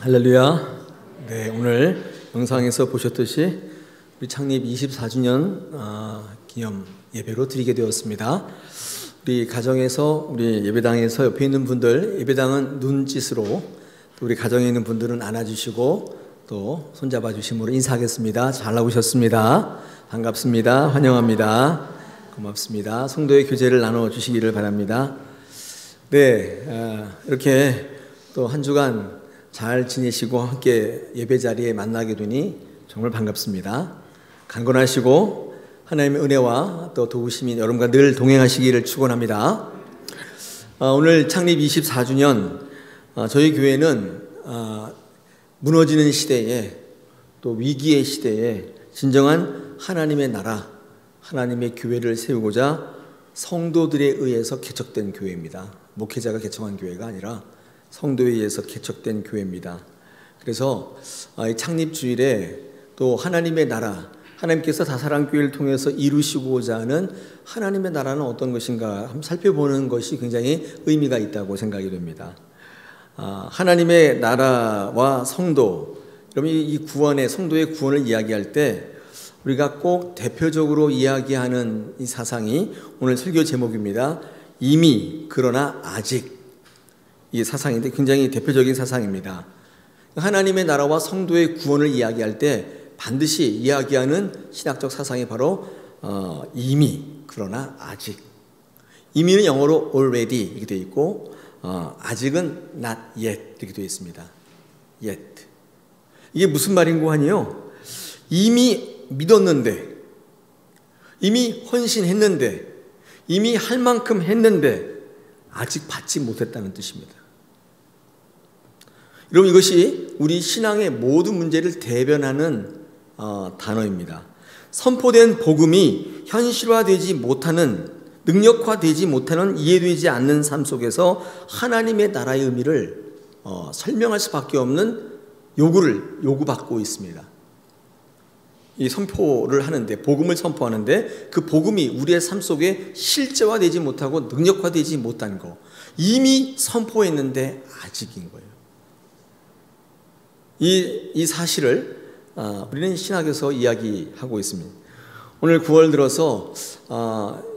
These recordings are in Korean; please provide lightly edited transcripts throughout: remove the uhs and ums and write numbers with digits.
할렐루야. 네, 오늘 영상에서 보셨듯이 우리 창립 24주년 기념 예배로 드리게 되었습니다. 우리 가정에서, 우리 예배당에서 옆에 있는 분들, 예배당은 눈짓으로, 또 우리 가정에 있는 분들은 안아주시고 또 손잡아 주심으로 인사하겠습니다. 잘 나오셨습니다. 반갑습니다. 환영합니다. 고맙습니다. 성도의 교제를 나눠주시기를 바랍니다. 네, 이렇게 또 한 주간 잘 지내시고 함께 예배 자리에 만나게 되니 정말 반갑습니다. 강건하시고 하나님의 은혜와 또 도우심이 여러분과 늘 동행하시기를 축원합니다. 오늘 창립 24주년, 저희 교회는 무너지는 시대에, 또 위기의 시대에 진정한 하나님의 나라, 하나님의 교회를 세우고자 성도들에 의해서 개척된 교회입니다. 목회자가 개척한 교회가 아니라 성도에 의해서 개척된 교회입니다. 그래서 창립주일에 또 하나님의 나라, 하나님께서 다사랑교회를 통해서 이루시고자 하는 하나님의 나라는 어떤 것인가 한번 살펴보는 것이 굉장히 의미가 있다고 생각이 됩니다. 하나님의 나라와 성도, 여러분 이 구원의, 성도의 구원을 이야기할 때 우리가 꼭 대표적으로 이야기하는 이 사상이 오늘 설교 제목입니다. 이미 그러나 아직, 이 사상인데 굉장히 대표적인 사상입니다. 하나님의 나라와 성도의 구원을 이야기할 때 반드시 이야기하는 신학적 사상이 바로 이미 그러나 아직. 이미는 영어로 already 이렇게 되어 있고 아직은 not yet 이렇게 되어 있습니다. yet. 이게 무슨 말인고 하니요, 이미 믿었는데, 이미 헌신했는데, 이미 할 만큼 했는데 아직 받지 못했다는 뜻입니다. 여러분, 이것이 우리 신앙의 모든 문제를 대변하는 단어입니다. 선포된 복음이 현실화되지 못하는, 능력화되지 못하는, 이해되지 않는 삶 속에서 하나님의 나라의 의미를 설명할 수밖에 없는 요구받고 있습니다. 이 선포를 하는데, 복음을 선포하는데 그 복음이 우리의 삶 속에 실제화되지 못하고 능력화되지 못한 거, 이미 선포했는데 아직인 거예요. 이 사실을 우리는 신학에서 이야기하고 있습니다. 오늘 9월 들어서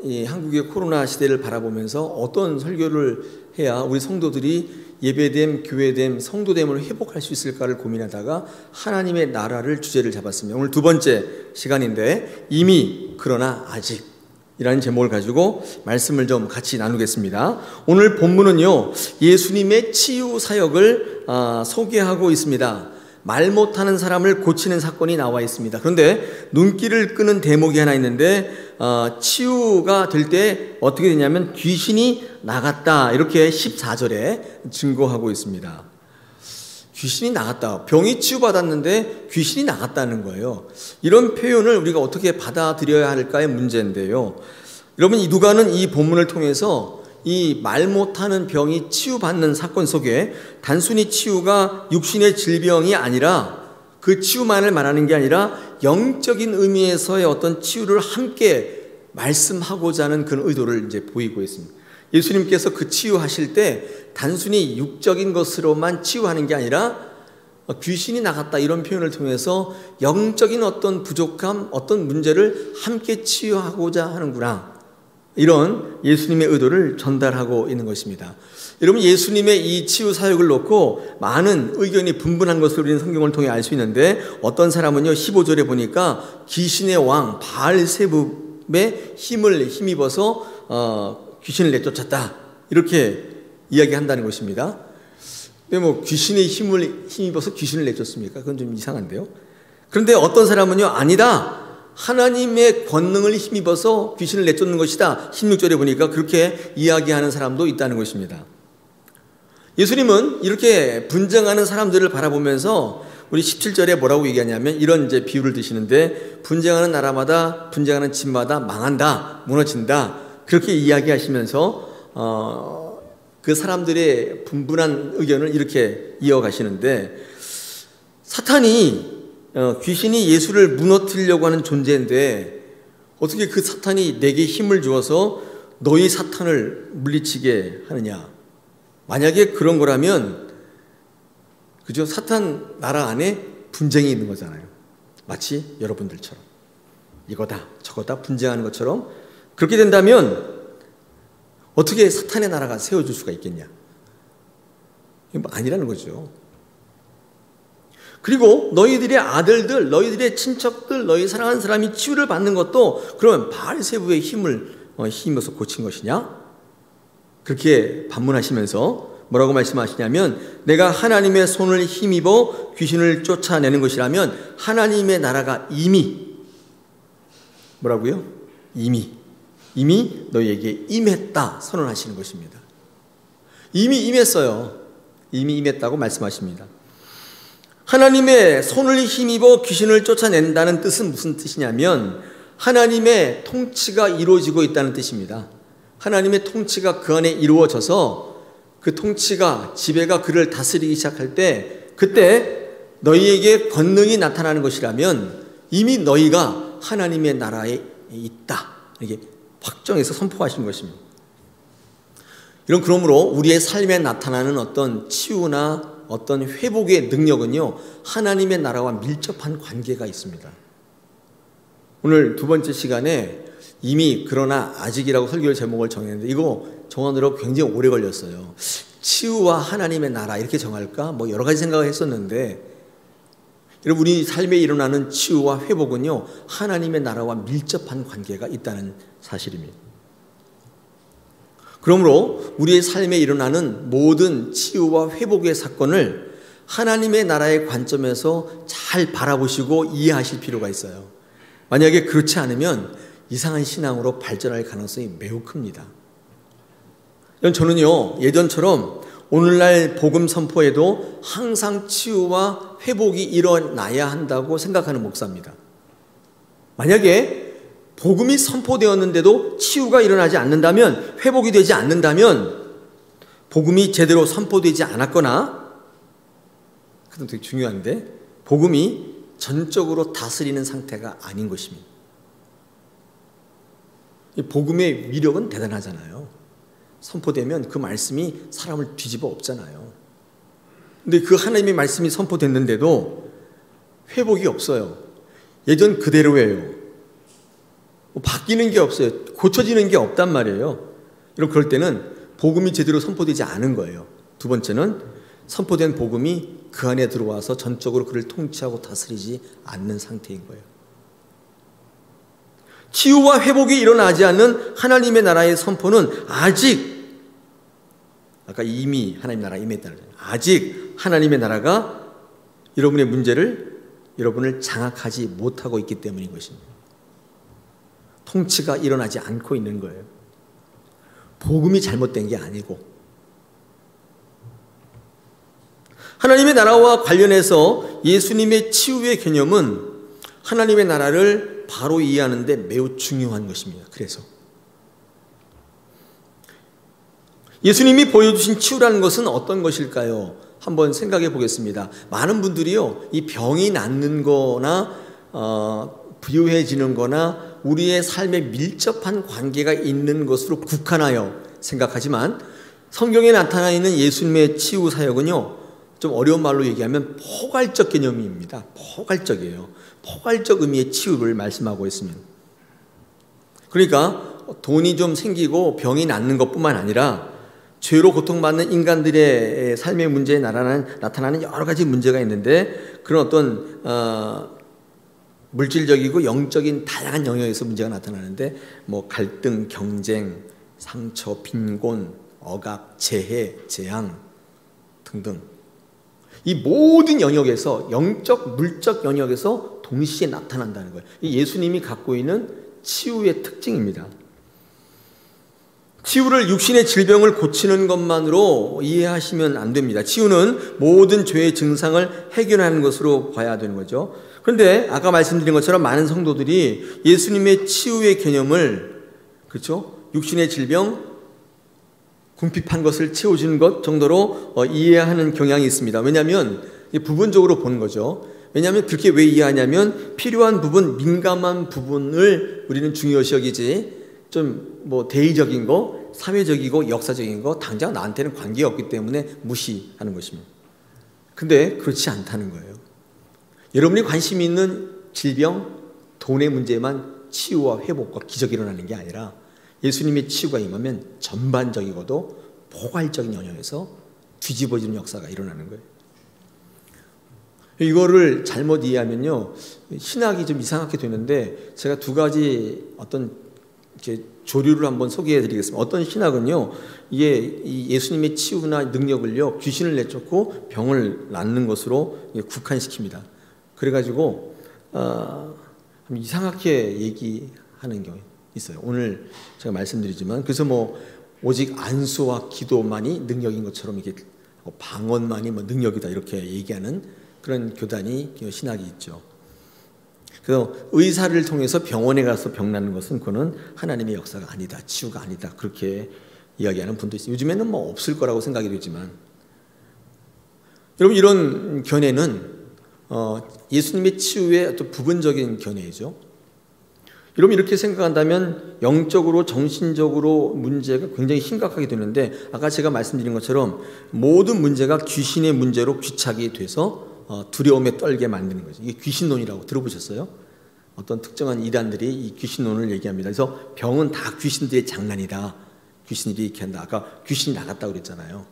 이 한국의 코로나 시대를 바라보면서 어떤 설교를 해야 우리 성도들이 예배됨, 교회됨, 성도됨을 회복할 수 있을까를 고민하다가 하나님의 나라를 주제를 잡았습니다. 오늘 두 번째 시간인데 이미 그러나 아직 이라는 제목을 가지고 말씀을 좀 같이 나누겠습니다. 오늘 본문은요, 예수님의 치유 사역을 소개하고 있습니다. 말 못하는 사람을 고치는 사건이 나와 있습니다. 그런데 눈길을 끄는 대목이 하나 있는데 치유가 될 때 어떻게 되냐면 귀신이 나갔다, 이렇게 14절에 증거하고 있습니다. 귀신이 나갔다, 병이 치유받았는데 귀신이 나갔다는 거예요. 이런 표현을 우리가 어떻게 받아들여야 할까의 문제인데요, 여러분, 이 누가는 이 본문을 통해서 이 말 못하는 병이 치유받는 사건 속에 단순히 치유가 육신의 질병이 아니라, 그 치유만을 말하는 게 아니라 영적인 의미에서의 어떤 치유를 함께 말씀하고자 하는 그런 의도를 이제 보이고 있습니다. 예수님께서 그 치유하실 때 단순히 육적인 것으로만 치유하는 게 아니라 귀신이 나갔다 이런 표현을 통해서 영적인 어떤 부족함, 어떤 문제를 함께 치유하고자 하는구나, 이런 예수님의 의도를 전달하고 있는 것입니다. 여러분, 예수님의 이 치유 사역을 놓고 많은 의견이 분분한 것을 우리는 성경을 통해 알 수 있는데, 어떤 사람은요 15절에 보니까 귀신의 왕 바알세붑의 힘을 힘입어서 귀신을 내쫓았다, 이렇게 이야기한다는 것입니다. 근데 뭐 귀신의 힘을 힘입어서 귀신을 내쫓습니까? 그건 좀 이상한데요. 그런데 어떤 사람은요, 아니다, 하나님의 권능을 힘입어서 귀신을 내쫓는 것이다, 16절에 보니까 그렇게 이야기하는 사람도 있다는 것입니다. 예수님은 이렇게 분쟁하는 사람들을 바라보면서 우리 17절에 뭐라고 얘기하냐면 이런 이제 비유를 드시는데, 분쟁하는 나라마다, 분쟁하는 집마다 망한다, 무너진다, 그렇게 이야기하시면서 그 사람들의 분분한 의견을 이렇게 이어가시는데, 사탄이, 귀신이 예수를 무너뜨리려고 하는 존재인데 어떻게 그 사탄이 내게 힘을 주어서 너희 사탄을 물리치게 하느냐? 만약에 그런 거라면 그죠? 사탄 나라 안에 분쟁이 있는 거잖아요. 마치 여러분들처럼 이거다 저거다 분쟁하는 것처럼. 그렇게 된다면 어떻게 사탄의 나라가 세워질 수가 있겠냐? 이거 뭐 아니라는 거죠. 그리고 너희들의 아들들, 너희들의 친척들, 너희 사랑하는 사람이 치유를 받는 것도 그러면 바알세부의 힘입어서 고친 것이냐? 그렇게 반문하시면서 뭐라고 말씀하시냐면, 내가 하나님의 손을 힘입어 귀신을 쫓아내는 것이라면 하나님의 나라가 이미 뭐라고요? 이미 너희에게 임했다 선언하시는 것입니다. 이미 임했어요. 이미 임했다고 말씀하십니다. 하나님의 손을 힘입어 귀신을 쫓아낸다는 뜻은 무슨 뜻이냐면 하나님의 통치가 이루어지고 있다는 뜻입니다. 하나님의 통치가 그 안에 이루어져서 그 통치가, 지배가 그를 다스리기 시작할 때, 그때 너희에게 권능이 나타나는 것이라면 이미 너희가 하나님의 나라에 있다, 이게 확정해서 선포하시는 것입니다. 그러므로 우리의 삶에 나타나는 어떤 치유나 어떤 회복의 능력은요, 하나님의 나라와 밀접한 관계가 있습니다. 오늘 두 번째 시간에 이미 그러나 아직이라고 설교 제목을 정했는데, 이거 정하느라고 굉장히 오래 걸렸어요. 치유와 하나님의 나라 이렇게 정할까? 뭐 여러 가지 생각을 했었는데, 여러분, 우리 삶에 일어나는 치유와 회복은요, 하나님의 나라와 밀접한 관계가 있다는 사실입니다. 그러므로 우리의 삶에 일어나는 모든 치유와 회복의 사건을 하나님의 나라의 관점에서 잘 바라보시고 이해하실 필요가 있어요. 만약에 그렇지 않으면 이상한 신앙으로 발전할 가능성이 매우 큽니다. 저는요, 예전처럼 오늘날 복음 선포에도 항상 치유와 회복이 일어나야 한다고 생각하는 목사입니다. 만약에 복음이 선포되었는데도 치유가 일어나지 않는다면, 회복이 되지 않는다면 복음이 제대로 선포되지 않았거나, 그건 되게 중요한데, 복음이 전적으로 다스리는 상태가 아닌 것입니다. 이 복음의 위력은 대단하잖아요. 선포되면 그 말씀이 사람을 뒤집어 엎잖아요. 근데 그 하나님의 말씀이 선포됐는데도 회복이 없어요. 예전 그대로예요. 바뀌는 게 없어요. 고쳐지는 게 없단 말이에요. 그럴 때는 복음이 제대로 선포되지 않은 거예요. 두 번째는 선포된 복음이 그 안에 들어와서 전적으로 그를 통치하고 다스리지 않는 상태인 거예요. 치유와 회복이 일어나지 않는 하나님의 나라의 선포는 아직, 아까 이미 하나님 나라에 임했다는 거예요. 아직 하나님의 나라가 여러분의 문제를, 여러분을 장악하지 못하고 있기 때문인 것입니다. 통치가 일어나지 않고 있는 거예요. 복음이 잘못된 게 아니고. 하나님의 나라와 관련해서 예수님의 치유의 개념은 하나님의 나라를 바로 이해하는 데 매우 중요한 것입니다. 그래서 예수님이 보여주신 치유라는 것은 어떤 것일까요? 한번 생각해 보겠습니다. 많은 분들이요, 이 병이 낫는 거나 부유해지는 거나 우리의 삶에 밀접한 관계가 있는 것으로 국한하여 생각하지만, 성경에 나타나 있는 예수님의 치유 사역은요, 좀 어려운 말로 얘기하면 포괄적 개념입니다. 포괄적이에요. 포괄적 의미의 치유를 말씀하고 있습니다. 그러니까 돈이 좀 생기고 병이 낫는 것뿐만 아니라 죄로 고통받는 인간들의 삶의 문제에 나타나는 여러 가지 문제가 있는데, 그런 어떤 물질적이고 영적인 다양한 영역에서 문제가 나타나는데, 뭐 갈등, 경쟁, 상처, 빈곤, 억압, 재해, 재앙 등등, 이 모든 영역에서, 영적, 물적 영역에서 동시에 나타난다는 거예요. 이 예수님이 갖고 있는 치유의 특징입니다. 치유를 육신의 질병을 고치는 것만으로 이해하시면 안 됩니다. 치유는 모든 죄의 증상을 해결하는 것으로 봐야 되는 거죠. 그런데 아까 말씀드린 것처럼 많은 성도들이 예수님의 치유의 개념을, 그렇죠? 육신의 질병, 궁핍한 것을 채워주는 것 정도로 이해하는 경향이 있습니다. 왜냐하면 부분적으로 보는 거죠. 왜냐하면 그렇게 왜 이해하냐면, 필요한 부분, 민감한 부분을 우리는 중요시 여기지, 좀 뭐 대의적인 거, 사회적이고 역사적인 거 당장 나한테는 관계가 없기 때문에 무시하는 것입니다. 근데 그렇지 않다는 거예요. 여러분이 관심이 있는 질병, 돈의 문제만 치유와 회복과 기적이 일어나는 게 아니라 예수님의 치유가 임하면 전반적이고도 포괄적인 영역에서 뒤집어지는 역사가 일어나는 거예요. 이거를 잘못 이해하면요, 신학이 좀 이상하게 되는데, 제가 두 가지 어떤 조류를 한번 소개해 드리겠습니다. 어떤 신학은요, 이게 이 예수님의 치유나 능력을요, 귀신을 내쫓고 병을 낫는 것으로 국한시킵니다. 그래가지고 이상하게 얘기하는 경우 있어요. 오늘 제가 말씀드리지만, 그래서 뭐 오직 안수와 기도만이 능력인 것처럼 이게 방언만이 뭐 능력이다 이렇게 얘기하는 그런 교단이, 신학이 있죠. 그래서 의사를 통해서 병원에 가서 병 낫는 것은 그거는 하나님의 역사가 아니다, 치유가 아니다, 그렇게 이야기하는 분도 있어요. 요즘에는 뭐 없을 거라고 생각이 되지만, 여러분 이런 견해는 예수님의 치유의 어떤 부분적인 견해이죠. 여러분 이렇게 생각한다면 영적으로 정신적으로 문제가 굉장히 심각하게 되는데, 아까 제가 말씀드린 것처럼 모든 문제가 귀신의 문제로 귀착이 돼서 두려움에 떨게 만드는 거죠. 이게 귀신론이라고 들어보셨어요? 어떤 특정한 이단들이 이 귀신론을 얘기합니다. 그래서 병은 다 귀신들의 장난이다, 귀신들이 이렇게 한다. 아까 귀신이 나갔다고 그랬잖아요.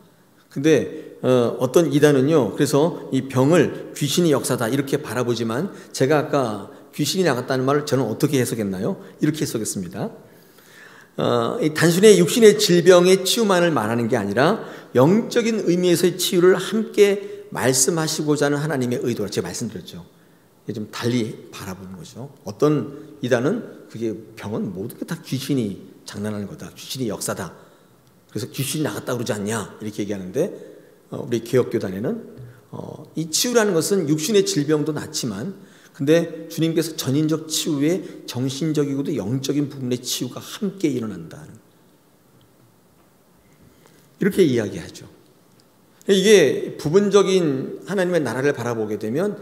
근데 어떤 이단은요, 그래서 이 병을 귀신의 역사다 이렇게 바라보지만, 제가 아까 귀신이 나갔다는 말을 저는 어떻게 해석했나요? 이렇게 해석했습니다. 단순히 육신의 질병의 치유만을 말하는 게 아니라 영적인 의미에서의 치유를 함께 말씀하시고자 하는 하나님의 의도라 제가 말씀드렸죠. 이게 좀 달리 바라보는 거죠. 어떤 이단은 그게 병은 모든 게 다 귀신이 장난하는 거다, 귀신이 역사다, 그래서 귀신이 나갔다 그러지 않냐 이렇게 얘기하는데, 우리 개혁교단에는 이 치유라는 것은 육신의 질병도 낫지만, 근데 주님께서 전인적 치유에 정신적이고도 영적인 부분의 치유가 함께 일어난다, 이렇게 이야기하죠. 이게 부분적인 하나님의 나라를 바라보게 되면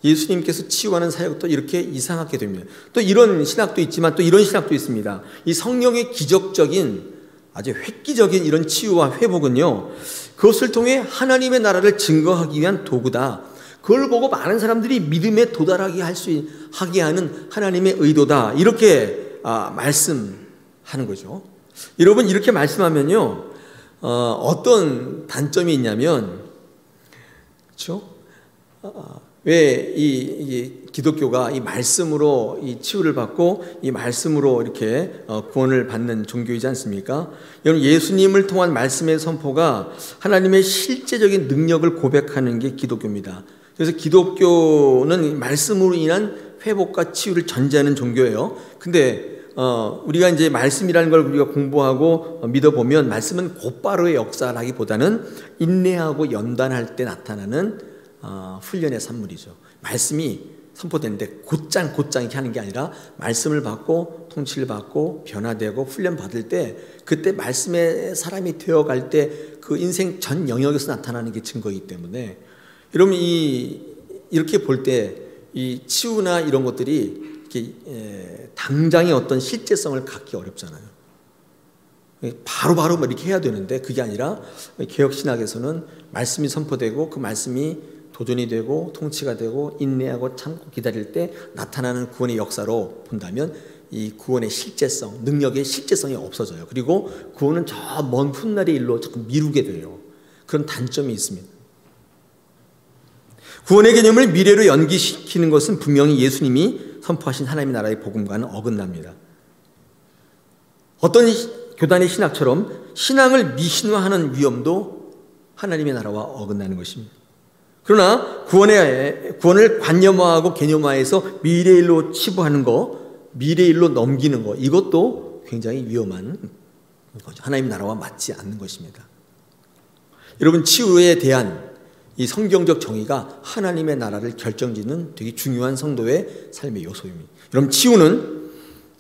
예수님께서 치유하는 사역도 이렇게 이상하게 됩니다. 또 이런 신학도 있지만 또 이런 신학도 있습니다. 이 성령의 기적적인, 아주 획기적인 이런 치유와 회복은요, 그것을 통해 하나님의 나라를 증거하기 위한 도구다, 그걸 보고 많은 사람들이 믿음에 도달하게 하게 하는 하나님의 의도다, 이렇게 말씀하는 거죠. 여러분 이렇게 말씀하면요, 어떤 단점이 있냐면, 그렇죠? 왜 이 기독교가 이 말씀으로 이 치유를 받고 이 말씀으로 이렇게 구원을 받는 종교이지 않습니까? 여러분 예수님을 통한 말씀의 선포가 하나님의 실제적인 능력을 고백하는 게 기독교입니다. 그래서 기독교는 말씀으로 인한 회복과 치유를 전제하는 종교예요. 근데 우리가 이제 말씀이라는 걸 우리가 공부하고 믿어보면, 말씀은 곧바로의 역사라기보다는 인내하고 연단할 때 나타나는 훈련의 산물이죠. 말씀이 선포되는데 곧장 이렇게 하는 게 아니라, 말씀을 받고 통치를 받고 변화되고 훈련 받을 때, 그때 말씀의 사람이 되어갈 때 그 인생 전 영역에서 나타나는 게 증거이기 때문에, 여러분 이렇게 볼 때 이 치유나 이런 것들이 이렇게 당장의 어떤 실제성을 갖기 어렵잖아요. 바로 이렇게 해야 되는데, 그게 아니라 개혁신학에서는 말씀이 선포되고 그 말씀이 도전이 되고 통치가 되고 인내하고 참고 기다릴 때 나타나는 구원의 역사로 본다면, 이 구원의 실제성, 능력의 실제성이 없어져요. 그리고 구원은 저 먼 훗날의 일로 자꾸 미루게 돼요. 그런 단점이 있습니다. 구원의 개념을 미래로 연기시키는 것은 분명히 예수님이 선포하신 하나님의 나라의 복음과는 어긋납니다. 어떤 교단의 신학처럼 신앙을 미신화하는 위험도 하나님의 나라와 어긋나는 것입니다. 그러나 구원을 관념화하고 개념화해서 미래일로 치부하는 거, 미래일로 넘기는 거, 이것도 굉장히 위험한 거죠. 하나님의 나라와 맞지 않는 것입니다. 여러분 치유에 대한 이 성경적 정의가 하나님의 나라를 결정짓는 되게 중요한 성도의 삶의 요소입니다. 여러분 치유는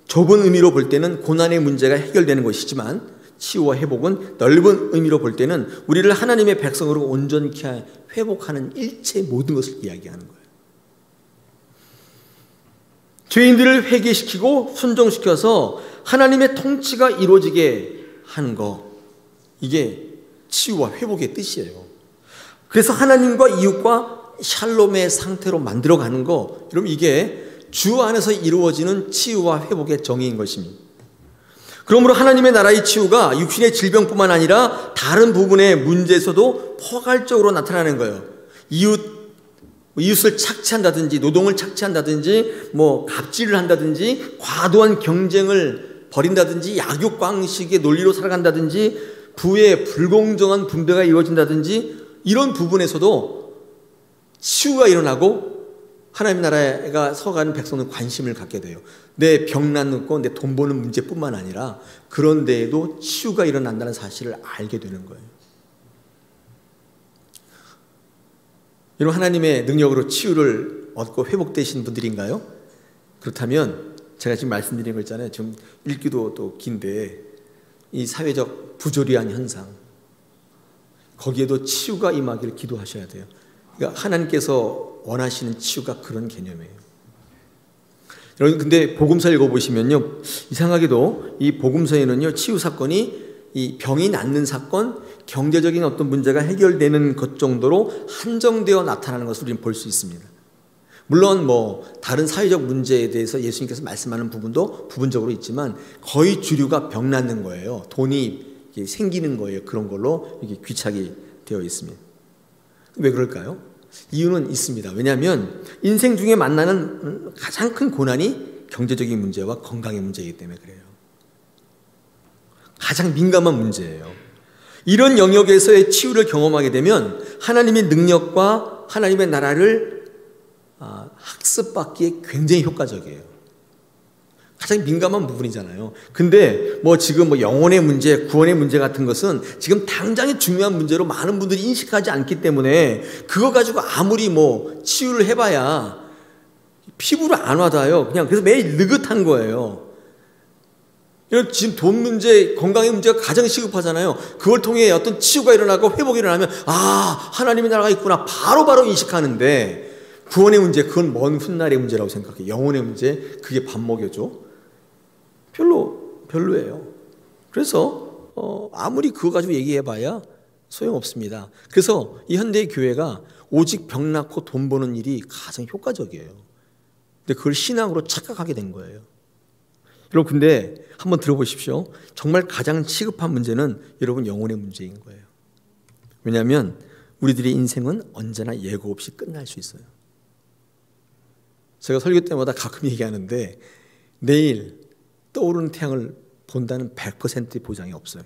좁은 의미로 볼 때는 고난의 문제가 해결되는 것이지만, 치유와 회복은 넓은 의미로 볼 때는 우리를 하나님의 백성으로 온전케 회복하는 일체 모든 것을 이야기하는 거예요. 죄인들을 회개시키고 순종시켜서 하나님의 통치가 이루어지게 하는 거, 이게 치유와 회복의 뜻이에요. 그래서 하나님과 이웃과 샬롬의 상태로 만들어가는 거, 여러분 이게 주 안에서 이루어지는 치유와 회복의 정의인 것입니다. 그러므로 하나님의 나라의 치유가 육신의 질병뿐만 아니라 다른 부분의 문제에서도 포괄적으로 나타나는 거예요. 이웃을 착취한다든지 노동을 착취한다든지 갑질을 한다든지 과도한 경쟁을 벌인다든지 약육강식의 논리로 살아간다든지 부의 불공정한 분배가 이루어진다든지 이런 부분에서도 치유가 일어나고 하나님 나라가 서가는 백성은 관심을 갖게 돼요. 내 병 낫는 거, 내 돈 버는 문제뿐만 아니라 그런 데에도 치유가 일어난다는 사실을 알게 되는 거예요. 여러분, 하나님의 능력으로 치유를 얻고 회복되신 분들인가요? 그렇다면 제가 지금 말씀드린 거 있잖아요. 지금 읽기도 또 긴데 이 사회적 부조리한 현상, 거기에도 치유가 임하기를 기도하셔야 돼요. 그러니까 하나님께서 원하시는 치유가 그런 개념이에요. 여러분, 근데 복음서 읽어보시면요, 이상하게도 이 복음서에는요, 치유 사건이 이 병이 낫는 사건, 경제적인 어떤 문제가 해결되는 것 정도로 한정되어 나타나는 것을 우리는 볼 수 있습니다. 물론 다른 사회적 문제에 대해서 예수님께서 말씀하는 부분도 부분적으로 있지만 거의 주류가 병 낫는 거예요. 돈이 생기는 거예요. 그런 걸로 이게 귀착이 되어 있습니다. 왜 그럴까요? 이유는 있습니다. 왜냐하면 인생 중에 만나는 가장 큰 고난이 경제적인 문제와 건강의 문제이기 때문에 그래요. 가장 민감한 문제예요. 이런 영역에서의 치유를 경험하게 되면 하나님의 능력과 하나님의 나라를 학습받기에 굉장히 효과적이에요. 가장 민감한 부분이잖아요. 근데 지금 영혼의 문제, 구원의 문제 같은 것은 지금 당장의 중요한 문제로 많은 분들이 인식하지 않기 때문에 그거 가지고 아무리 치유를 해봐야 피부를 안 와닿아요. 그냥 그래서 매일 느긋한 거예요. 지금 돈 문제, 건강의 문제가 가장 시급하잖아요. 그걸 통해 어떤 치유가 일어나고 회복이 일어나면 하나님의 나라가 있구나 바로바로 인식하는데, 구원의 문제, 그건 먼 훗날의 문제라고 생각해요. 영혼의 문제, 그게 밥 먹여줘? 별로예요. 그래서 아무리 그거 가지고 얘기해봐야 소용없습니다. 그래서 이 현대의 교회가 오직 병 낳고 돈 버는 일이 가장 효과적이에요. 근데 그걸 신앙으로 착각하게 된 거예요. 여러분, 근데 한번 들어보십시오. 정말 가장 시급한 문제는 여러분 영혼의 문제인 거예요. 왜냐하면 우리들의 인생은 언제나 예고 없이 끝날 수 있어요. 제가 설교 때마다 가끔 얘기하는데 내일 떠오르는 태양을 본다는 100%의 보장이 없어요.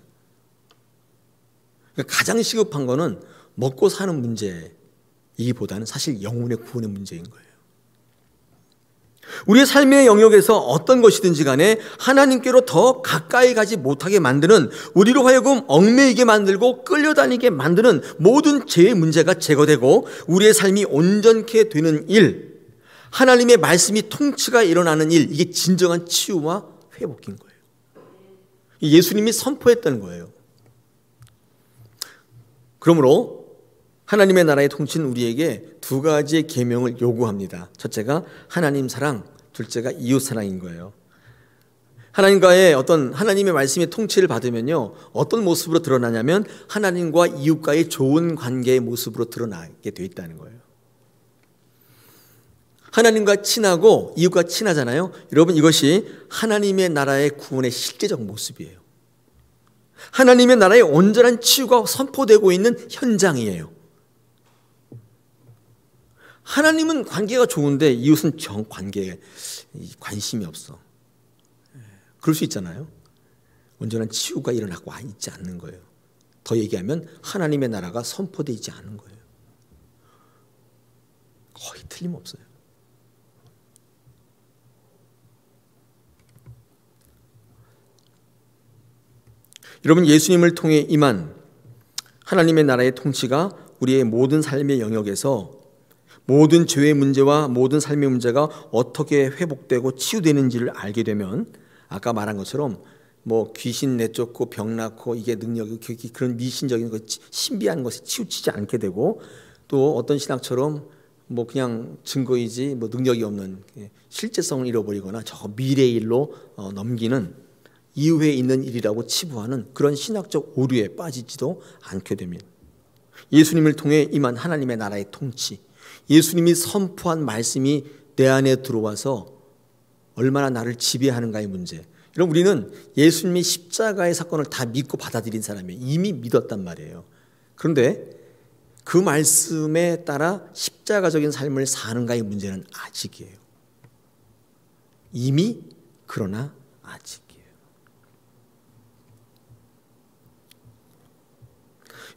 그러니까 가장 시급한 거는 먹고 사는 문제이기보다는 사실 영혼의 구원의 문제인 거예요. 우리의 삶의 영역에서 어떤 것이든지 간에 하나님께로 더 가까이 가지 못하게 만드는, 우리로 하여금 얽매이게 만들고 끌려다니게 만드는 모든 죄의 문제가 제거되고 우리의 삶이 온전케 되는 일, 하나님의 말씀이 통치가 일어나는 일, 이게 진정한 치유와 회복인 거예요. 예수님이 선포했다는 거예요. 그러므로 하나님의 나라의 통치는 우리에게 두 가지의 계명을 요구합니다. 첫째가 하나님 사랑, 둘째가 이웃 사랑인 거예요. 하나님과의 어떤 하나님의 말씀의 통치를 받으면요, 어떤 모습으로 드러나냐면 하나님과 이웃과의 좋은 관계의 모습으로 드러나게 되어 있다는 거예요. 하나님과 친하고 이웃과 친하잖아요. 여러분, 이것이 하나님의 나라의 구원의 실제적 모습이에요. 하나님의 나라의 온전한 치유가 선포되고 있는 현장이에요. 하나님은 관계가 좋은데 이웃은 관계에 관심이 없어. 그럴 수 있잖아요. 온전한 치유가 일어나고 있지 않는 거예요. 더 얘기하면 하나님의 나라가 선포되지 않은 거예요. 거의 틀림없어요. 여러분, 예수님을 통해 임한 하나님의 나라의 통치가 우리의 모든 삶의 영역에서 모든 죄의 문제와 모든 삶의 문제가 어떻게 회복되고 치유되는지를 알게 되면, 아까 말한 것처럼 귀신 내쫓고 병 낳고 이게 능력이, 그런 미신적인 것, 신비한 것에 치우치지 않게 되고, 또 어떤 신학처럼 그냥 증거이지 능력이 없는 실제성을 잃어버리거나 저 미래의 일로 넘기는, 이후에 있는 일이라고 치부하는 그런 신학적 오류에 빠지지도 않게 됩니다. 예수님을 통해 임한 하나님의 나라의 통치, 예수님이 선포한 말씀이 내 안에 들어와서 얼마나 나를 지배하는가의 문제. 여러분, 우리는 예수님의 십자가의 사건을 다 믿고 받아들인 사람이에요. 이미 믿었단 말이에요. 그런데 그 말씀에 따라 십자가적인 삶을 사는가의 문제는 아직이에요. 이미, 그러나 아직이에요.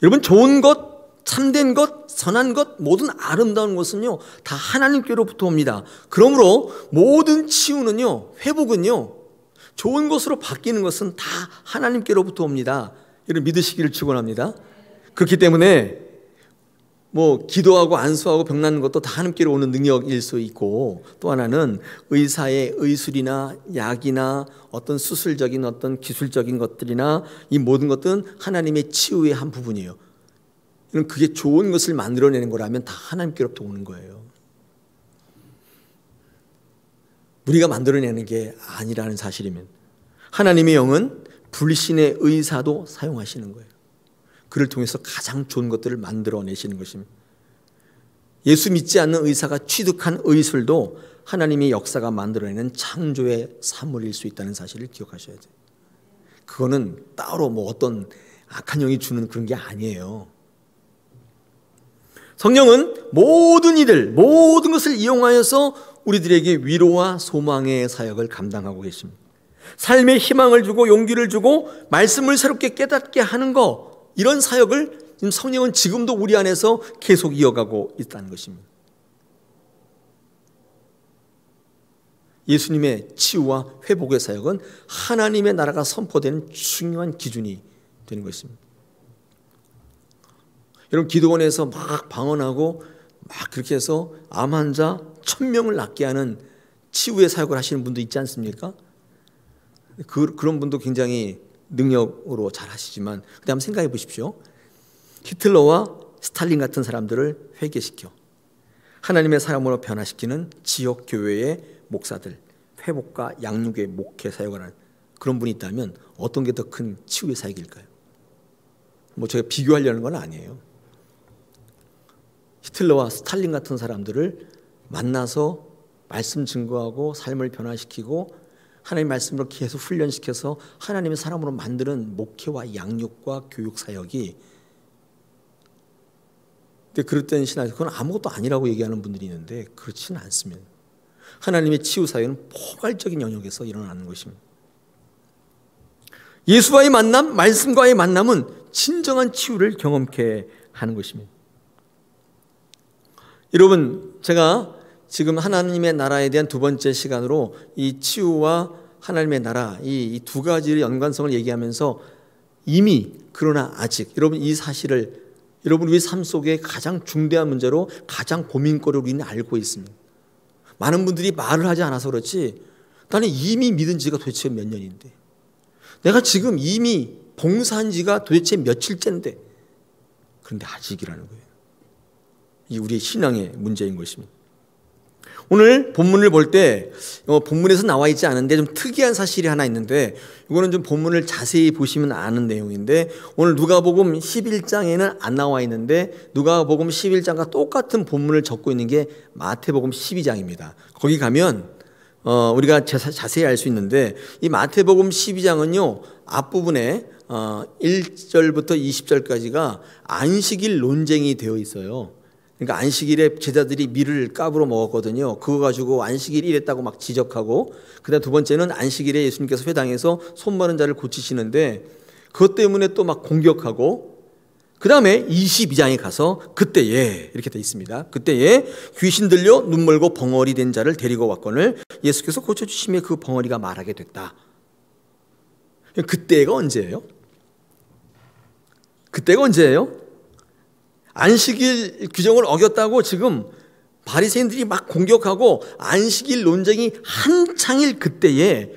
여러분, 좋은 것, 참된 것, 선한 것, 모든 아름다운 것은요 다 하나님께로부터 옵니다. 그러므로 모든 치유는요, 회복은요, 좋은 것으로 바뀌는 것은 다 하나님께로부터 옵니다. 여러분, 믿으시기를 축원합니다. 그렇기 때문에 기도하고 안수하고 병 낫는 것도 다 하나님께로 오는 능력일 수 있고, 또 하나는 의사의 의술이나 약이나 어떤 수술적인 어떤 기술적인 것들이나 이 모든 것들은 하나님의 치유의 한 부분이에요. 그게 좋은 것을 만들어내는 거라면 다 하나님께로부터 오는 거예요. 우리가 만들어내는 게 아니라는 사실이면 하나님의 영은 불신의 의사도 사용하시는 거예요. 그를 통해서 가장 좋은 것들을 만들어내시는 것입니다. 예수 믿지 않는 의사가 취득한 의술도 하나님의 역사가 만들어내는 창조의 산물일 수 있다는 사실을 기억하셔야 돼요. 그거는 따로 어떤 악한 영이 주는 그런 게 아니에요. 성령은 모든 이들, 모든 것을 이용하여서 우리들에게 위로와 소망의 사역을 감당하고 계십니다. 삶에 희망을 주고 용기를 주고 말씀을 새롭게 깨닫게 하는 것, 이런 사역을 성령은 지금도 우리 안에서 계속 이어가고 있다는 것입니다. 예수님의 치유와 회복의 사역은 하나님의 나라가 선포되는 중요한 기준이 되는 것입니다. 여러분, 기도원에서 막 방언하고 막 그렇게 해서 암 환자 1000명을 낫게 하는 치유의 사역을 하시는 분도 있지 않습니까? 그런 분도 굉장히 능력으로 잘 하시지만, 근데 한번 생각해 보십시오. 히틀러와 스탈린 같은 사람들을 회개시켜 하나님의 사람으로 변화시키는 지역 교회의 목사들, 회복과 양육의 목회 사역을 하는 그런 분이 있다면 어떤 게 더 큰 치유의 사역일까요? 제가 비교하려는 건 아니에요. 히틀러와 스탈린 같은 사람들을 만나서 말씀 증거하고 삶을 변화시키고 하나님의 말씀으로 계속 훈련시켜서 하나님의 사람으로 만드는 목회와 양육과 교육 사역이, 근데 그럴 때는 신앙에서 그건 아무것도 아니라고 얘기하는 분들이 있는데 그렇지는 않습니다. 하나님의 치유 사역은 포괄적인 영역에서 일어나는 것입니다. 예수와의 만남, 말씀과의 만남은 진정한 치유를 경험케 하는 것입니다. 여러분, 제가 지금 하나님의 나라에 대한 두 번째 시간으로 이 치유와 하나님의 나라, 이 두 가지의 연관성을 얘기하면서 이미, 그러나 아직, 여러분, 이 사실을 여러분 우리 삶 속에 가장 중대한 문제로, 가장 고민거리로 우리는 알고 있습니다. 많은 분들이 말을 하지 않아서 그렇지 나는 이미 믿은 지가 도대체 몇 년인데, 내가 지금 이미 봉사한 지가 도대체 며칠째인데, 그런데 아직이라는 거예요. 이 우리의 신앙의 문제인 것입니다. 오늘 본문을 볼 때 본문에서 나와 있지 않은데 좀 특이한 사실이 하나 있는데, 이거는 좀 본문을 자세히 보시면 아는 내용인데, 오늘 누가복음 11장에는 안 나와 있는데 누가복음 11장과 똑같은 본문을 적고 있는 게 마태복음 12장입니다. 거기 가면 우리가 자세히 알 수 있는데, 이 마태복음 12장은요 앞부분에 1절부터 20절까지가 안식일 논쟁이 되어 있어요. 그러니까 안식일에 제자들이 밀을 까불어 먹었거든요. 그거 가지고 안식일이 이랬다고 막 지적하고, 그다음 두 번째는 안식일에 예수님께서 회당에서 손 마른 자를 고치시는데 그것 때문에 또 막 공격하고, 그 다음에 22장에 가서 그때에 이렇게 돼 있습니다. 그때에 귀신 들려 눈 멀고 벙어리 된 자를 데리고 왔거늘 예수께서 고쳐주심에 그 벙어리가 말하게 됐다. 그때가 언제예요? 그때가 언제예요? 안식일 규정을 어겼다고 지금 바리새인들이 막 공격하고 안식일 논쟁이 한창일 그때에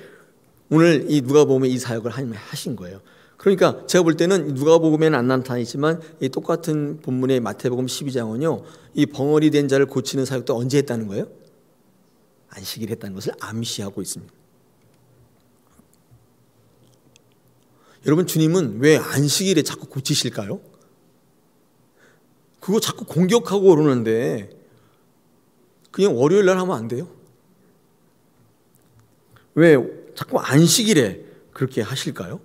오늘 이 누가복음에 이 사역을 하신 거예요. 그러니까 제가 볼 때는 누가복음에는 안 나타나 있지만 이 똑같은 본문의 마태복음 12장은요 이 벙어리 된 자를 고치는 사역도 언제 했다는 거예요? 안식일 했다는 것을 암시하고 있습니다. 여러분, 주님은 왜 안식일에 자꾸 고치실까요? 그거 자꾸 공격하고 그러는데 그냥 월요일 날 하면 안 돼요? 왜 자꾸 안식일에 그렇게 하실까요?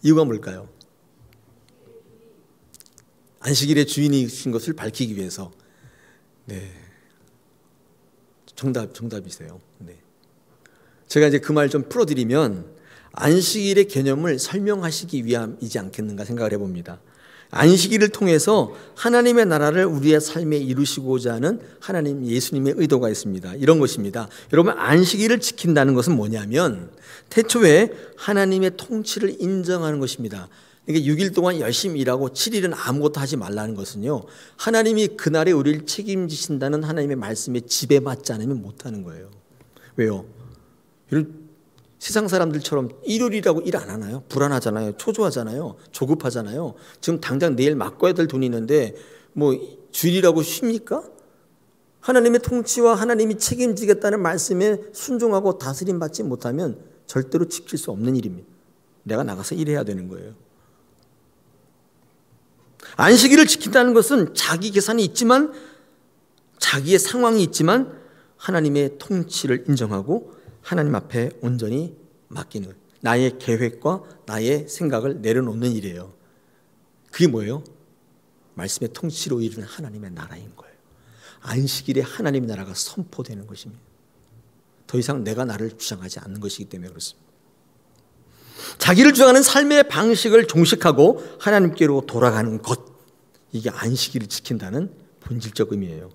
이유가 뭘까요? 안식일의 주인이신 것을 밝히기 위해서. 네, 정답이세요. 네. 제가 이제 그 말 좀 풀어드리면 안식일의 개념을 설명하시기 위함이지 않겠는가 생각을 해봅니다. 안식일을 통해서 하나님의 나라를 우리의 삶에 이루시고자 하는 하나님 예수님의 의도가 있습니다. 이런 것입니다. 여러분, 안식일을 지킨다는 것은 뭐냐면 태초에 하나님의 통치를 인정하는 것입니다. 그러니까 6일 동안 열심히 일하고 7일은 아무것도 하지 말라는 것은요, 하나님이 그날에 우리를 책임지신다는 하나님의 말씀에 지배받지 않으면 못하는 거예요. 왜요? 세상 사람들처럼 일요일이라고 일 안 하나요? 불안하잖아요. 초조하잖아요. 조급하잖아요. 지금 당장 내일 맡겨야 될 돈이 있는데 뭐 주일이라고 쉽니까? 하나님의 통치와 하나님이 책임지겠다는 말씀에 순종하고 다스림 받지 못하면 절대로 지킬 수 없는 일입니다. 내가 나가서 일해야 되는 거예요. 안식일을 지킨다는 것은 자기 계산이 있지만, 자기의 상황이 있지만 하나님의 통치를 인정하고 하나님 앞에 온전히 맡기는 거예요. 나의 계획과 나의 생각을 내려놓는 일이에요. 그게 뭐예요? 말씀의 통치로 이루는 하나님의 나라인 거예요. 안식일에 하나님의 나라가 선포되는 것입니다. 더 이상 내가 나를 주장하지 않는 것이기 때문에 그렇습니다. 자기를 주장하는 삶의 방식을 종식하고 하나님께로 돌아가는 것, 이게 안식일을 지킨다는 본질적 의미예요.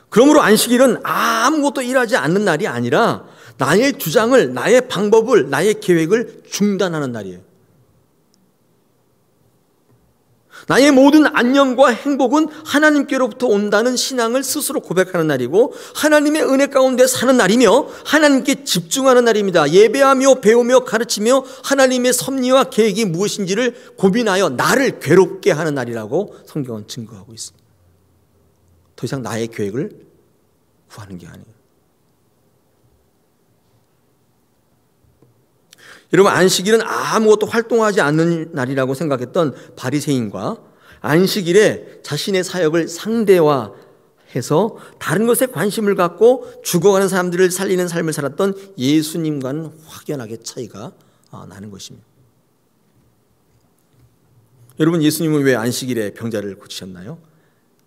그러므로 안식일은 아무것도 일하지 않는 날이 아니라 나의 주장을, 나의 방법을, 나의 계획을 중단하는 날이에요. 나의 모든 안녕과 행복은 하나님께로부터 온다는 신앙을 스스로 고백하는 날이고, 하나님의 은혜 가운데 사는 날이며 하나님께 집중하는 날입니다. 예배하며 배우며 가르치며 하나님의 섭리와 계획이 무엇인지를 고민하여 나를 괴롭게 하는 날이라고 성경은 증거하고 있습니다. 더 이상 나의 계획을 구하는 게 아니에요. 여러분, 안식일은 아무것도 활동하지 않는 날이라고 생각했던 바리새인과 안식일에 자신의 사역을 상대화해서 다른 것에 관심을 갖고 죽어가는 사람들을 살리는 삶을 살았던 예수님과는 확연하게 차이가 나는 것입니다. 여러분, 예수님은 왜 안식일에 병자를 고치셨나요?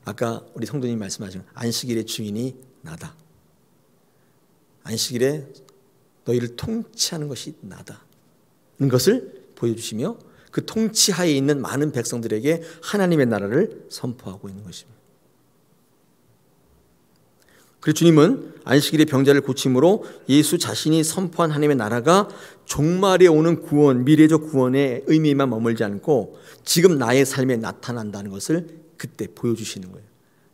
아까 우리 성도님 말씀하신 안식일의 주인이 나다. 안식일에 너희를 통치하는 것이 나다. 는 것을 보여주시며 그 통치하에 있는 많은 백성들에게 하나님의 나라를 선포하고 있는 것입니다. 그래서 주님은 안식일의 병자를 고침으로 예수 자신이 선포한 하나님의 나라가 종말에 오는 구원, 미래적 구원의 의미에만 머물지 않고 지금 나의 삶에 나타난다는 것을 그때 보여주시는 거예요.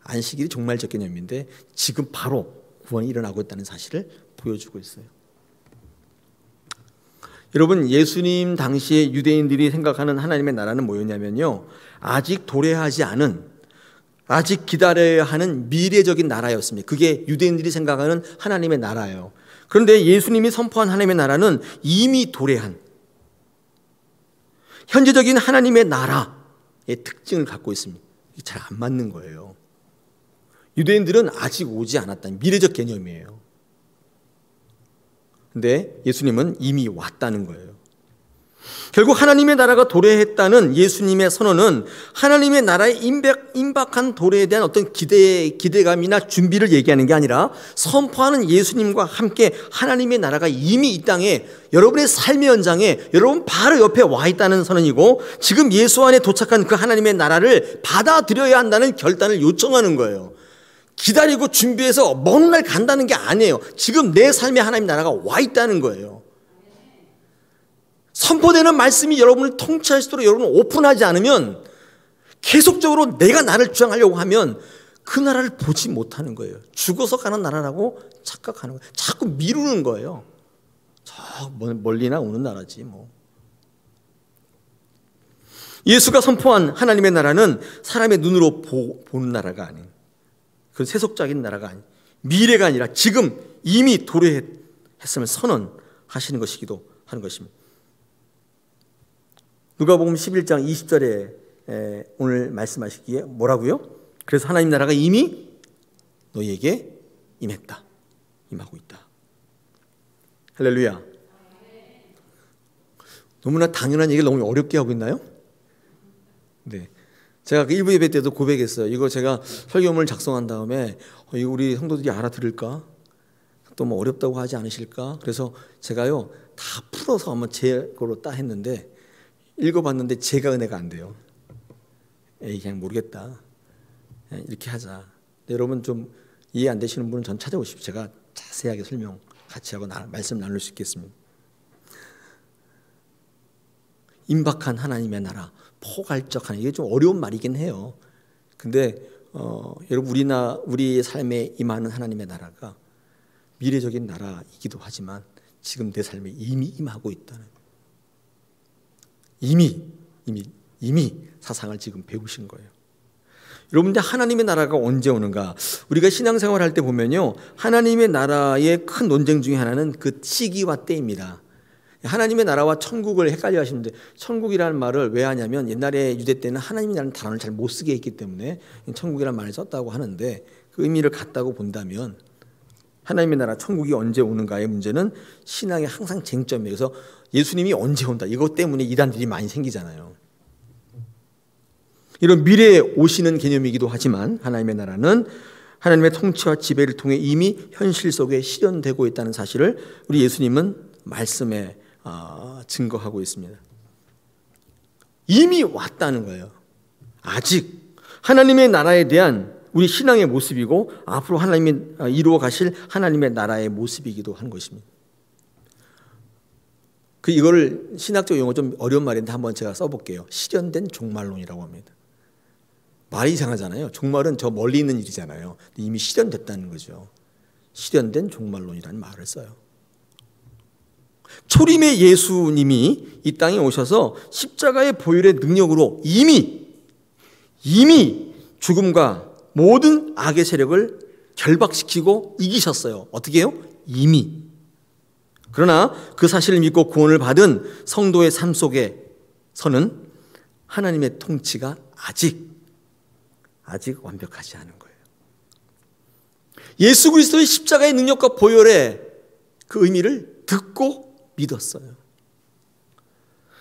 안식일이 종말적 개념인데 지금 바로 구원이 일어나고 있다는 사실을 보여주고 있어요. 여러분, 예수님 당시에 유대인들이 생각하는 하나님의 나라는 뭐였냐면요, 아직 도래하지 않은, 아직 기다려야 하는 미래적인 나라였습니다. 그게 유대인들이 생각하는 하나님의 나라예요. 그런데 예수님이 선포한 하나님의 나라는 이미 도래한 현재적인 하나님의 나라의 특징을 갖고 있습니다. 이게 잘 안 맞는 거예요. 유대인들은 아직 오지 않았다는 미래적 개념이에요. 근데 예수님은 이미 왔다는 거예요. 결국 하나님의 나라가 도래했다는 예수님의 선언은 하나님의 나라의 임박한 도래에 대한 어떤 기대감이나 준비를 얘기하는 게 아니라 선포하는 예수님과 함께 하나님의 나라가 이미 이 땅에, 여러분의 삶의 현장에, 여러분 바로 옆에 와 있다는 선언이고, 지금 예수 안에 도착한 그 하나님의 나라를 받아들여야 한다는 결단을 요청하는 거예요. 기다리고 준비해서 먼 날 간다는 게 아니에요. 지금 내 삶에 하나님 나라가 와 있다는 거예요. 선포되는 말씀이 여러분을 통치하시도록 여러분을 오픈하지 않으면, 계속적으로 내가 나를 주장하려고 하면 그 나라를 보지 못하는 거예요. 죽어서 가는 나라라고 착각하는 거예요. 자꾸 미루는 거예요. 저 멀리나 오는 나라지 뭐. 예수가 선포한 하나님의 나라는 사람의 눈으로 보는 나라가 아니에요. 그 세속적인 나라가 아니, 미래가 아니라 지금 이미 도래했음을 선언하시는 것이기도 하는 것입니다. 누가복음 11장 20절에 오늘 말씀하시기에 뭐라고요? 그래서 하나님 나라가 이미 너희에게 임했다. 임하고 있다. 할렐루야. 너무나 당연한 얘기를 너무 어렵게 하고 있나요? 네. 제가 그 1부 예배 때도 고백했어요. 이거 제가 설교문을 작성한 다음에 이거 우리 성도들이 알아들을까? 또 뭐 어렵다고 하지 않으실까? 그래서 제가요 다 풀어서 한번 제 거로 따 했는데 읽어봤는데 제가 은혜가 안 돼요. 에이 그냥 모르겠다. 이렇게 하자. 여러분 좀 이해 안 되시는 분은 전 찾아오십시오. 제가 자세하게 설명 같이 하고 말씀 나눌 수 있겠습니다. 임박한 하나님의 나라, 포괄적 하나님, 이게 좀 어려운 말이긴 해요. 근데 여러분 우리의 삶에 임하는 하나님의 나라가 미래적인 나라이기도 하지만 지금 내 삶에 이미 임하고 있다는, 이미 사상을 지금 배우신 거예요. 여러분들 하나님의 나라가 언제 오는가? 우리가 신앙생활 할 때 보면요, 하나님의 나라의 큰 논쟁 중에 하나는 그 시기와 때입니다. 하나님의 나라와 천국을 헷갈려 하시는데, 천국이라는 말을 왜 하냐면 옛날에 유대 때는 하나님이라는 단어를 잘 못 쓰게 했기 때문에 천국이라는 말을 썼다고 하는데, 그 의미를 갖다고 본다면 하나님의 나라 천국이 언제 오는가의 문제는 신앙의 항상 쟁점이에요. 그래서 예수님이 언제 온다, 이것 때문에 이단들이 많이 생기잖아요. 이런 미래에 오시는 개념이기도 하지만 하나님의 나라는 하나님의 통치와 지배를 통해 이미 현실 속에 실현되고 있다는 사실을 우리 예수님은 말씀에 증거하고 있습니다. 이미 왔다는 거예요. 아직 하나님의 나라에 대한 우리 신앙의 모습이고 앞으로 하나님이 이루어 가실 하나님의 나라의 모습이기도 한 것입니다. 이거를 신학적 용어 좀 어려운 말인데 한번 제가 써볼게요. 실현된 종말론이라고 합니다. 말이 이상하잖아요. 종말은 저 멀리 있는 일이잖아요. 이미 실현됐다는 거죠. 실현된 종말론이라는 말을 써요. 초림의 예수님이 이 땅에 오셔서 십자가의 보혈의 능력으로 이미 죽음과 모든 악의 세력을 결박시키고 이기셨어요. 어떻게 해요? 이미. 그러나 그 사실을 믿고 구원을 받은 성도의 삶 속에서는 하나님의 통치가 아직 완벽하지 않은 거예요. 예수 그리스도의 십자가의 능력과 보혈의 그 의미를 듣고 믿었어요.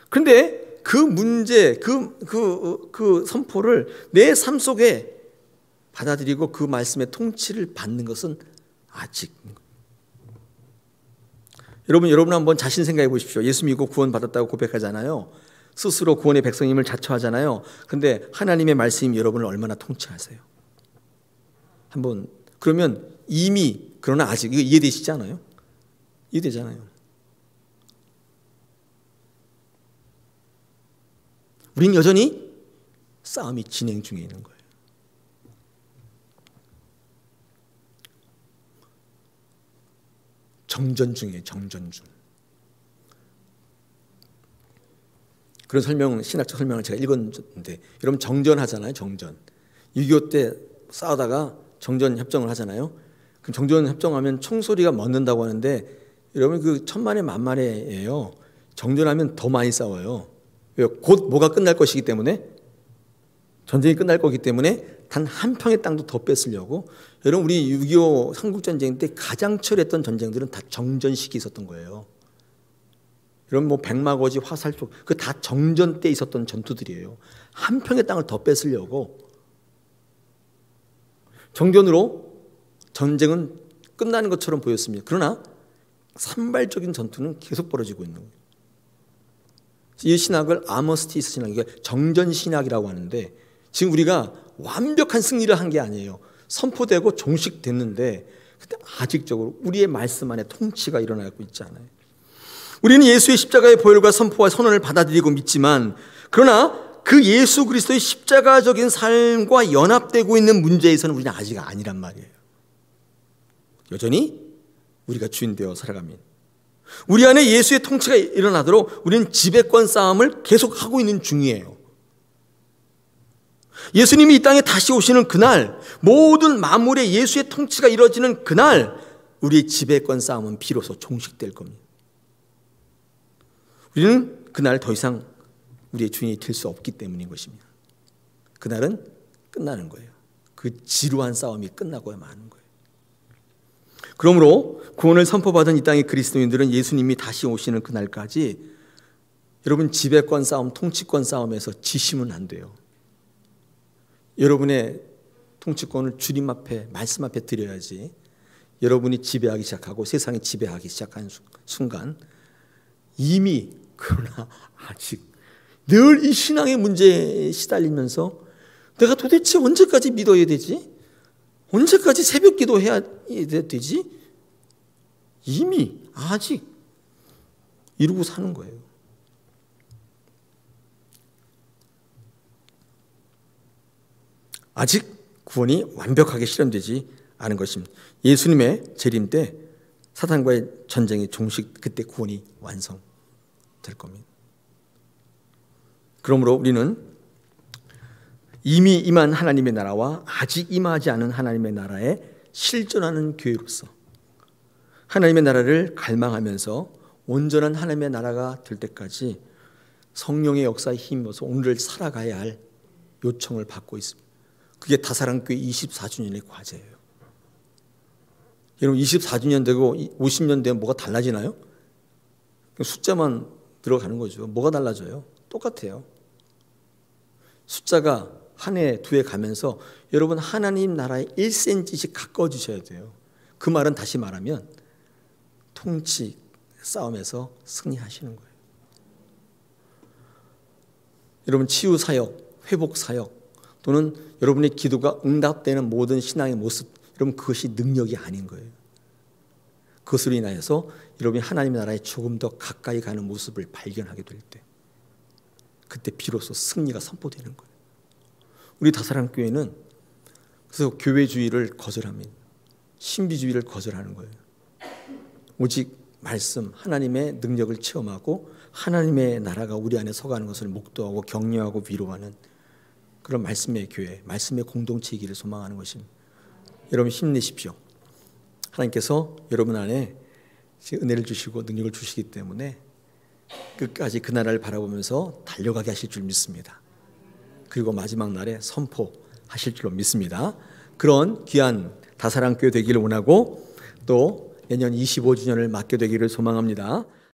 그런데 그 문제, 그 선포를 내 삶 속에 받아들이고 그 말씀의 통치를 받는 것은 아직. 여러분 한번 자신 생각해 보십시오. 예수 믿고 구원 받았다고 고백하잖아요. 스스로 구원의 백성임을 자처하잖아요. 그런데 하나님의 말씀이 여러분을 얼마나 통치하세요? 한번 그러면 이미 그러나 아직 이거 이해되시지 않아요? 이해되잖아요. 우린 여전히 싸움이 진행 중에 있는 거예요. 정전 중이에요. 정전 중. 그런 신학적 설명을 제가 읽었는데, 여러분 정전하잖아요. 정전. 6.25 때 싸우다가 정전 협정을 하잖아요. 그럼 정전 협정하면 총소리가 멎는다고 하는데, 여러분 그 천만의 만만해예요. 정전하면 더 많이 싸워요. 곧 뭐가 끝날 것이기 때문에, 전쟁이 끝날 거기 때문에 단 한 평의 땅도 더 뺏으려고. 여러분 우리 6.25 삼국전쟁 때 가장 치열했던 전쟁들은 다 정전식이 있었던 거예요. 여러분 뭐 백마고지, 화살촉, 그 다 정전 때 있었던 전투들이에요. 한 평의 땅을 더 뺏으려고. 정전으로 전쟁은 끝나는 것처럼 보였습니다. 그러나 산발적인 전투는 계속 벌어지고 있는 거예요. 이 신학을 아머스티스 신학, 이게 정전 신학이라고 하는데, 지금 우리가 완벽한 승리를 한 게 아니에요. 선포되고 종식됐는데 아직적으로 우리의 말씀 안에 통치가 일어나고 있지 않아요. 우리는 예수의 십자가의 보혈과 선포와 선언을 받아들이고 믿지만, 그러나 그 예수 그리스도의 십자가적인 삶과 연합되고 있는 문제에서는 우리는 아직 아니란 말이에요. 여전히 우리가 주인 되어 살아갑니다. 우리 안에 예수의 통치가 일어나도록 우리는 지배권 싸움을 계속하고 있는 중이에요. 예수님이 이 땅에 다시 오시는 그날, 모든 만물에 예수의 통치가 이루어지는 그날, 우리의 지배권 싸움은 비로소 종식될 겁니다. 우리는 그날 더 이상 우리의 주인이 될 수 없기 때문인 것입니다. 그날은 끝나는 거예요. 그 지루한 싸움이 끝나고야 마는 거예요. 그러므로 구원을 선포받은 이 땅의 그리스도인들은 예수님이 다시 오시는 그날까지 여러분 지배권 싸움, 통치권 싸움에서 지시면 안 돼요. 여러분의 통치권을 주님 앞에, 말씀 앞에 드려야지 여러분이 지배하기 시작하고 세상이 지배하기 시작하는 순간 이미, 그러나 아직 늘 이 신앙의 문제에 시달리면서 내가 도대체 언제까지 믿어야 되지? 언제까지 새벽 기도해야 되지? 이미 아직 이러고 사는 거예요. 아직 구원이 완벽하게 실현되지 않은 것입니다. 예수님의 재림 때 사탄과의 전쟁이 종식, 그때 구원이 완성될 겁니다. 그러므로 우리는 이미 임한 하나님의 나라와 아직 임하지 않은 하나님의 나라에 실존하는 교회로서 하나님의 나라를 갈망하면서 온전한 하나님의 나라가 될 때까지 성령의 역사에 힘입어서 오늘을 살아가야 할 요청을 받고 있습니다. 그게 다사랑교회 24주년의 과제예요. 여러분 24주년 되고 50년 되면 뭐가 달라지나요? 숫자만 들어가는 거죠. 뭐가 달라져요? 똑같아요. 숫자가 한 해, 두 해 가면서 여러분 하나님 나라에 1cm씩 가까워지셔야 돼요. 그 말은 다시 말하면 통치 싸움에서 승리하시는 거예요. 여러분 치유 사역, 회복 사역 또는 여러분의 기도가 응답되는 모든 신앙의 모습, 여러분 그것이 능력이 아닌 거예요. 그것으로 인하여서 여러분이 하나님의 나라에 조금 더 가까이 가는 모습을 발견하게 될 때 그때 비로소 승리가 선포되는 거예요. 우리 다사랑교회는 그래서 교회주의를 거절합니다. 신비주의를 거절하는 거예요. 오직 말씀, 하나님의 능력을 체험하고 하나님의 나라가 우리 안에 서가는 것을 목도하고 격려하고 위로하는 그런 말씀의 교회, 말씀의 공동체이기를 소망하는 것입니다. 여러분 힘내십시오. 하나님께서 여러분 안에 은혜를 주시고 능력을 주시기 때문에 끝까지 그 나라를 바라보면서 달려가게 하실 줄 믿습니다. 그리고 마지막 날에 선포하실 줄로 믿습니다. 그런 귀한 다사랑교회 되기를 원하고 또 내년 25주년을 맞게 되기를 소망합니다.